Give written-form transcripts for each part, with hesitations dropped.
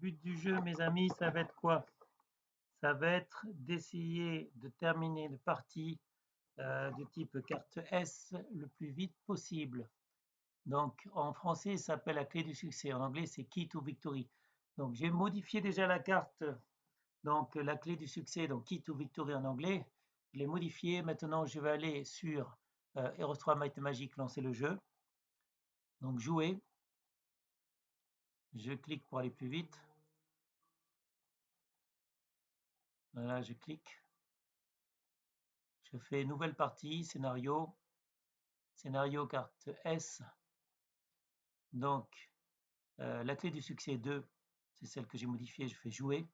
But du jeu, mes amis, ça va être quoi? Ça va être d'essayer de terminer une partie de type carte S le plus vite possible. Donc, en français, ça s'appelle la clé du succès. En anglais, c'est Key to Victory. Donc, j'ai modifié déjà la carte. Donc, la clé du succès, donc Key to Victory en anglais. Je l'ai modifiée. Maintenant, je vais aller sur Heroes 3 Might and Magic, lancer le jeu. Donc, jouer. Je clique pour aller plus vite. Voilà, je clique. Je fais nouvelle partie, scénario carte S. Donc, la clé du succès 2, c'est celle que j'ai modifiée, je fais jouer.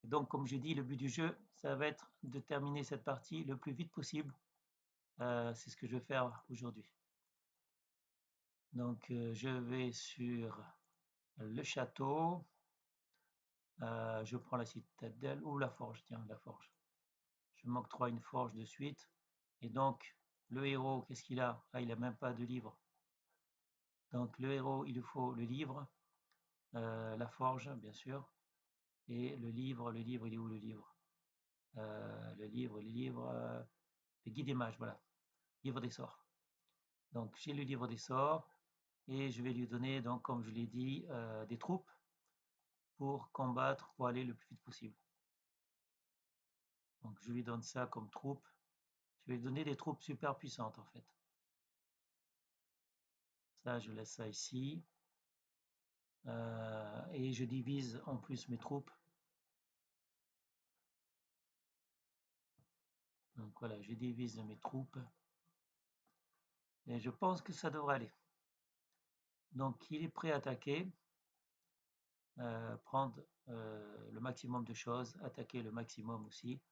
Donc, comme je dis, le but du jeu, ça va être de terminer cette partie le plus vite possible. C'est ce que je vais faire aujourd'hui. Donc, je vais sur le château. Je prends la citadelle ou la forge, tiens, la forge. Je m'octroie une forge de suite. Et donc, le héros, qu'est-ce qu'il a? Ah, il n'a même pas de livre. Donc, le héros, il lui faut le livre, la forge, bien sûr. Et le livre, il est où le livre? Le guide des mages, voilà. Livre des sorts. Donc, j'ai le livre des sorts et je vais lui donner, donc, comme je l'ai dit, des troupes pour combattre, pour aller le plus vite possible. Donc, je lui donne ça comme troupe. Je vais lui donner des troupes super puissantes, en fait. Ça, je laisse ça ici. Et je divise en plus mes troupes. Donc voilà, je divise mes troupes. Et je pense que ça devrait aller. Donc il est prêt à attaquer, prendre le maximum de choses, attaquer le maximum aussi.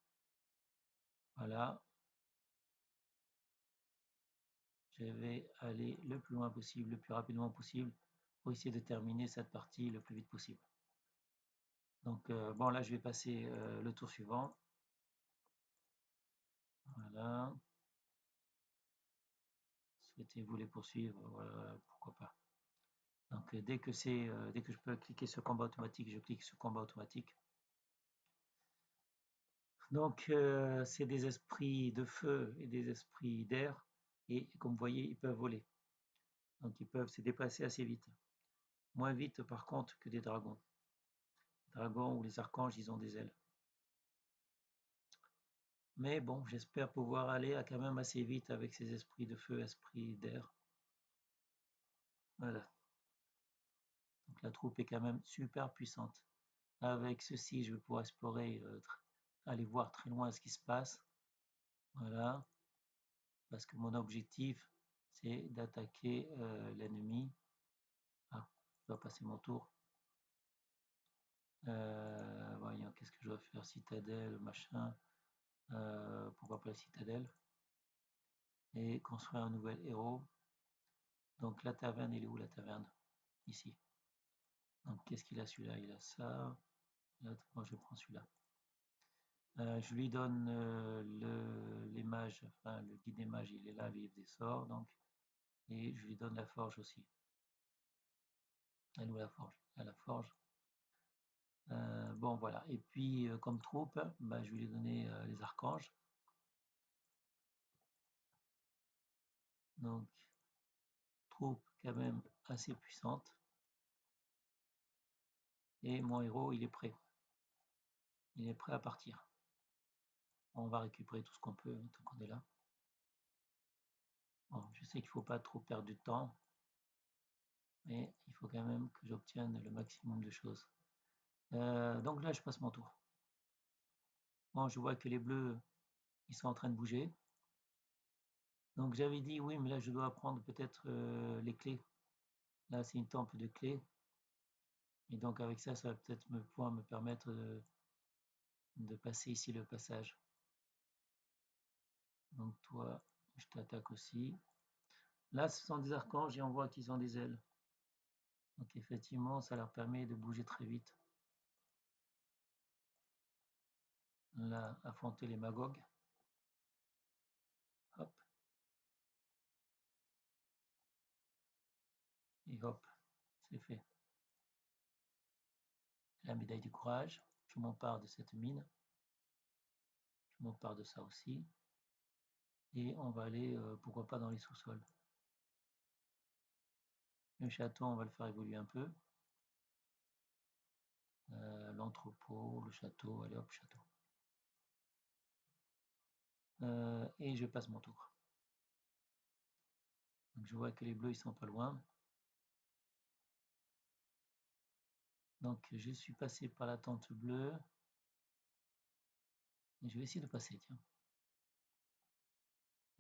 Voilà. Je vais aller le plus loin possible, le plus rapidement possible, pour essayer de terminer cette partie le plus vite possible. Donc bon, là je vais passer le tour suivant. Voilà. Souhaitez-vous les poursuivre? Voilà, pourquoi pas. Donc dès que je peux cliquer sur combat automatique, je clique sur combat automatique. Donc c'est des esprits de feu et des esprits d'air, et comme vous voyez, ils peuvent voler. Donc ils peuvent se déplacer assez vite. Moins vite par contre que des dragons. Les dragons ou les archanges, ils ont des ailes. Mais bon, j'espère pouvoir aller quand même assez vite avec ces esprits de feu, esprits d'air. Voilà. Donc la troupe est quand même super puissante. Avec ceci, je vais pouvoir explorer, aller voir très loin ce qui se passe. Voilà. Parce que mon objectif, c'est d'attaquer l'ennemi. Ah, je dois passer mon tour. Voyons, qu'est-ce que je dois faire? Citadelle, machin. Pourquoi pas la citadelle? Et construire un nouvel héros. Donc la taverne, elle est où la taverne? Ici. Donc qu'est-ce qu'il a celui-là? Il a ça. Moi je prends celui-là. Je lui donne les mages, enfin le guide des mages, il est là, le livre des sorts, donc. Et je lui donne la forge aussi. Elle est où la forge? À la forge. Bon voilà. Et puis comme troupe, bah, je vais lui donner les archanges. Donc troupe quand même assez puissante. Et mon héros, il est prêt. Il est prêt à partir. On va récupérer tout ce qu'on peut tant qu'on est là. Bon, je sais qu'il ne faut pas trop perdre du temps, mais il faut quand même que j'obtienne le maximum de choses. Donc là, je passe mon tour. Bon, je vois que les bleus, ils sont en train de bouger. Donc j'avais dit oui, mais là je dois prendre peut-être les clés. Là, c'est une temple de clés. Et donc avec ça, ça va peut-être pouvoir me permettre de passer ici le passage. Donc toi, je t'attaque aussi. Là, ce sont des archanges et on voit qu'ils ont des ailes. Donc effectivement, ça leur permet de bouger très vite. Là, affronter les magogs. Hop. Et hop, c'est fait. La médaille du courage. Je m'empare de cette mine. Je m'empare de ça aussi. Et on va aller, pourquoi pas, dans les sous-sols. Le château, on va le faire évoluer un peu. L'entrepôt, le château, allez hop, château. Et je passe mon tour. Donc je vois que les bleus, ils sont pas loin. Donc je suis passé par la tente bleue. Et je vais essayer de passer, tiens.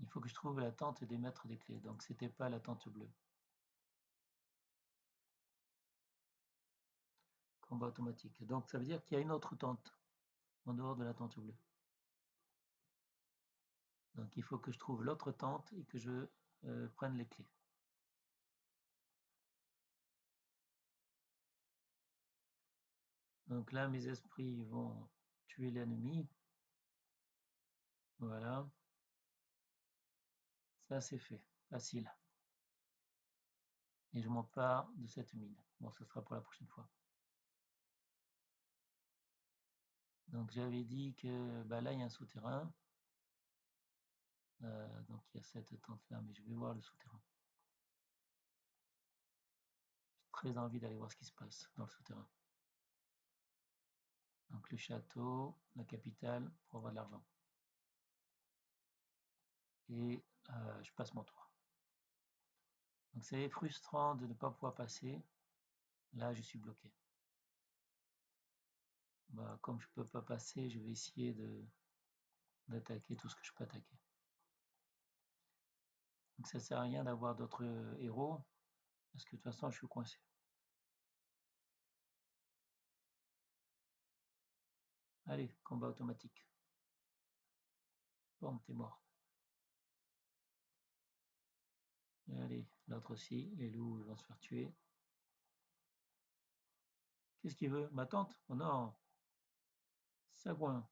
Il faut que je trouve la tente des maîtres des clés. Donc c'était pas la tente bleue. Combat automatique. Donc ça veut dire qu'il y a une autre tente en dehors de la tente bleue. Donc il faut que je trouve l'autre tente et que je prenne les clés. Donc là, mes esprits vont tuer l'ennemi. Voilà. Ça, c'est fait. Facile. Et je m'empare de cette mine. Bon, ce sera pour la prochaine fois. Donc j'avais dit que bah, là, il y a un souterrain. Donc il y a cette tente-là, mais je vais voir le souterrain. J'ai très envie d'aller voir ce qui se passe dans le souterrain. Donc le château, la capitale, pour avoir de l'argent. Et je passe mon tour. Donc c'est frustrant de ne pas pouvoir passer. Là, je suis bloqué. Bah, comme je peux pas passer, je vais essayer d'attaquer tout ce que je peux attaquer. Donc ça sert à rien d'avoir d'autres héros, parce que de toute façon, je suis coincé. Allez, combat automatique. Bon, t'es mort. Allez, l'autre aussi, les loups vont se faire tuer. Qu'est-ce qu'il veut? Ma tante? Oh non! Sagouin.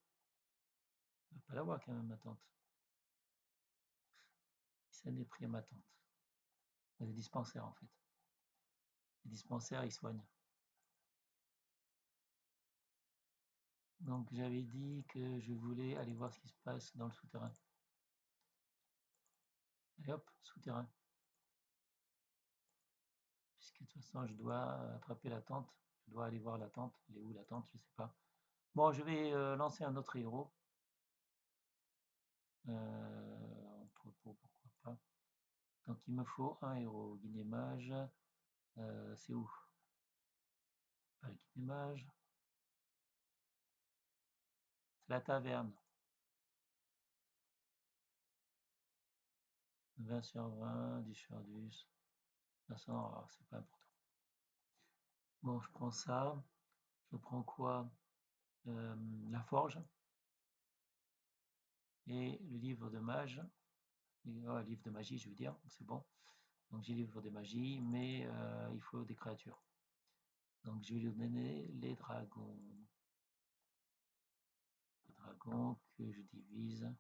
Il va pas l'avoir quand même, ma tante. Il s'en est pris à ma tante. Les dispensaires, en fait. Les dispensaires, ils soignent. Donc j'avais dit que je voulais aller voir ce qui se passe dans le souterrain. Allez hop, souterrain. Puisque de toute façon, je dois attraper la tente. Je dois aller voir la tente. Elle est où la tente? Je sais pas. Bon, je vais lancer un autre héros. Entrepôt, pourquoi pas. Donc il me faut un héros. Guinémage. C'est où? Pas le Guinémage. C'est la taverne. 20 sur 20, 10 sur 10. De toute façon, c'est pas important. Bon, je prends ça. Je prends quoi? La forge. Et le livre de mage. Livre de magie, je veux dire. C'est bon. Donc j'ai livre de magie, mais il faut des créatures. Donc je vais lui donner les dragons. Les dragons que je divise.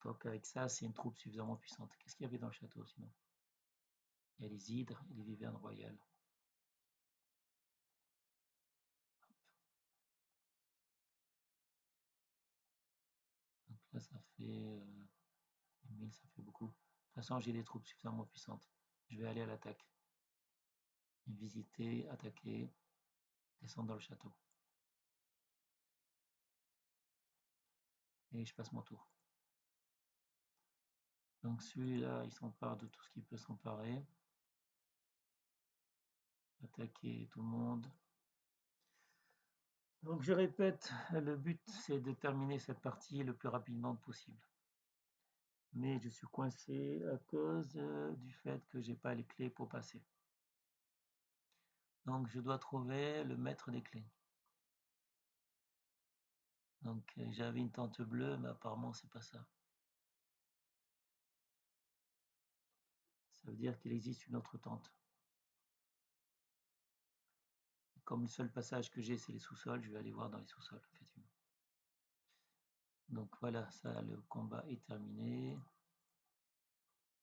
Donc avec ça, c'est une troupe suffisamment puissante. Qu'est-ce qu'il y avait dans le château sinon? Il y a les hydres et les vivernes royales. Donc là, ça fait 1000, ça fait beaucoup. De toute façon, j'ai des troupes suffisamment puissantes. Je vais aller à l'attaque. Visiter, attaquer, descendre dans le château. Et je passe mon tour. Donc celui-là, il s'empare de tout ce qui peut s'emparer. Attaquer tout le monde. Donc je répète, le but c'est de terminer cette partie le plus rapidement possible. Mais je suis coincé à cause du fait que j'ai pas les clés pour passer. Donc je dois trouver le maître des clés. Donc j'avais une tente bleue, mais apparemment c'est pas ça. Ça veut dire qu'il existe une autre tente. Comme le seul passage que j'ai c'est les sous-sols, je vais aller voir dans les sous-sols, effectivement. Donc voilà, ça, le combat est terminé.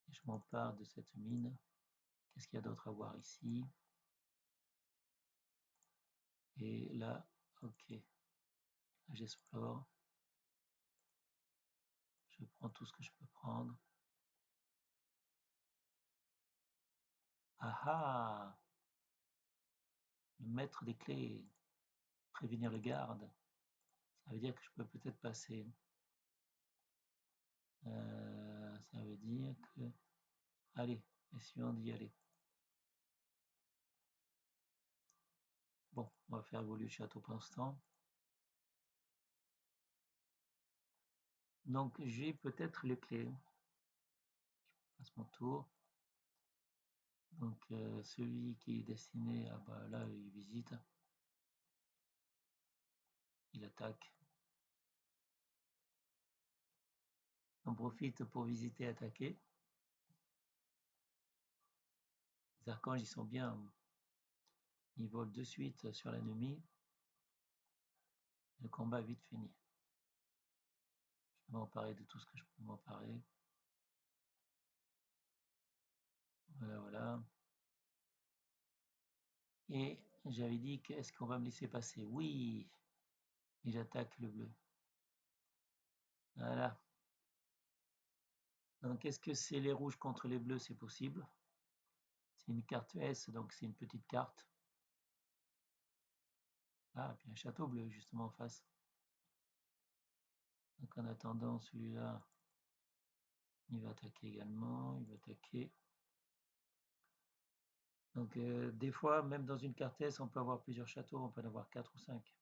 Je m'empare de cette mine. Qu'est-ce qu'il y a d'autre à voir ici? Et là, ok, là j'explore. Je prends tout ce que je peux prendre. Ah ah! Le maître des clés. Prévenir le garde. Ça veut dire que je peux peut-être passer. Ça veut dire que... Allez, essayons d'y aller. Bon, on va faire évoluer le château pendant ce temps. Donc j'ai peut-être les clés. Je passe mon tour. Donc celui qui est destiné à... Bah, là, il visite. Il attaque. On profite pour visiter et attaquer. Les archanges, ils sont bien. Ils volent de suite sur l'ennemi. Le combat est vite fini. Je vais m'emparer de tout ce que je peux m'emparer. Voilà, voilà. Et j'avais dit que est-ce qu'on va me laisser passer? Oui. Et j'attaque le bleu. Voilà. Donc est-ce que c'est les rouges contre les bleus? C'est possible. C'est une carte S, donc c'est une petite carte. Ah, puis un château bleu justement en face. Donc en attendant, celui-là, il va attaquer également. Il va attaquer. Donc des fois, même dans une carte S, on peut avoir plusieurs châteaux. On peut en avoir 4 ou 5.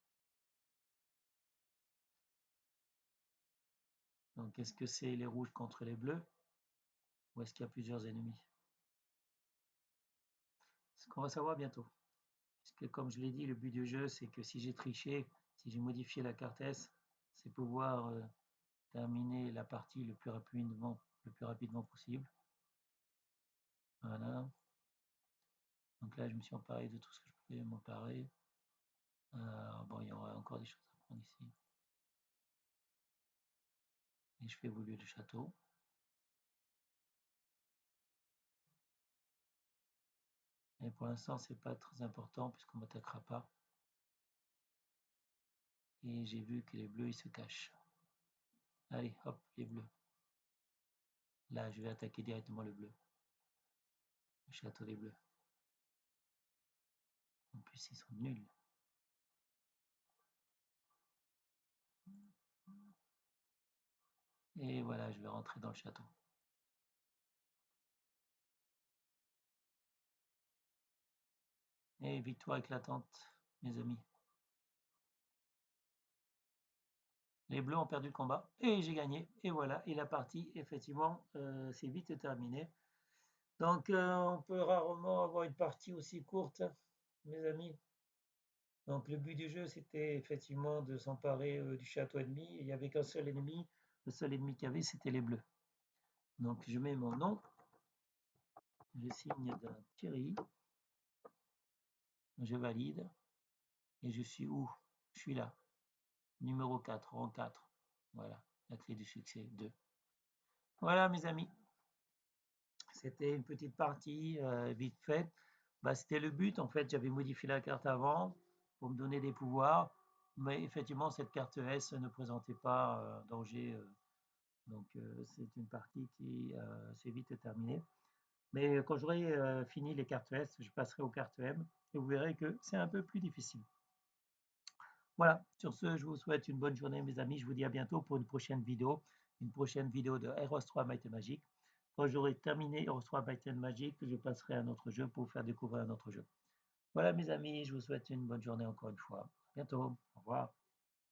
Donc est-ce que c'est les rouges contre les bleus? Ou est-ce qu'il y a plusieurs ennemis? Ce qu'on va savoir bientôt. Puisque comme je l'ai dit, le but du jeu, c'est que si j'ai triché, si j'ai modifié la carte S, c'est pouvoir terminer la partie le plus rapidement possible. Voilà. Donc là, je me suis emparé de tout ce que je pouvais m'emparer. Bon, il y aura encore des choses à prendre ici. Et je fais évoluer le château. Et pour l'instant, c'est pas très important puisqu'on m'attaquera pas. Et j'ai vu que les bleus, ils se cachent. Allez, hop, les bleus. Là, je vais attaquer directement le bleu. Le château des bleus. En plus, ils sont nuls. Et voilà, je vais rentrer dans le château. Et victoire éclatante, mes amis. Les bleus ont perdu le combat et j'ai gagné. Et voilà, et la partie, effectivement, c'est vite terminé. Donc, on peut rarement avoir une partie aussi courte, mes amis. Donc, le but du jeu, c'était effectivement de s'emparer du château ennemi. Il n'y avait qu'un seul ennemi. Le seul ennemi qu'il y avait, c'était les bleus. Donc, je mets mon nom. Je signe d'un Thierry. Je valide. Et je suis où? Je suis là. Numéro 4, rang 4. Voilà, la clé du succès, 2. Voilà, mes amis. C'était une petite partie vite faite. Bah, c'était le but, en fait. J'avais modifié la carte avant pour me donner des pouvoirs. Mais effectivement, cette carte S ne présentait pas danger. Donc, c'est une partie qui s'est vite terminée. Mais quand j'aurai fini les cartes S, je passerai aux cartes M et vous verrez que c'est un peu plus difficile. Voilà, sur ce, je vous souhaite une bonne journée, mes amis. Je vous dis à bientôt pour une prochaine vidéo de Heroes 3 Might and Magic. Quand j'aurai terminé Heroes 3 Might and Magic, je passerai à un autre jeu pour vous faire découvrir un autre jeu. Voilà, mes amis, je vous souhaite une bonne journée encore une fois. À bientôt. Au revoir.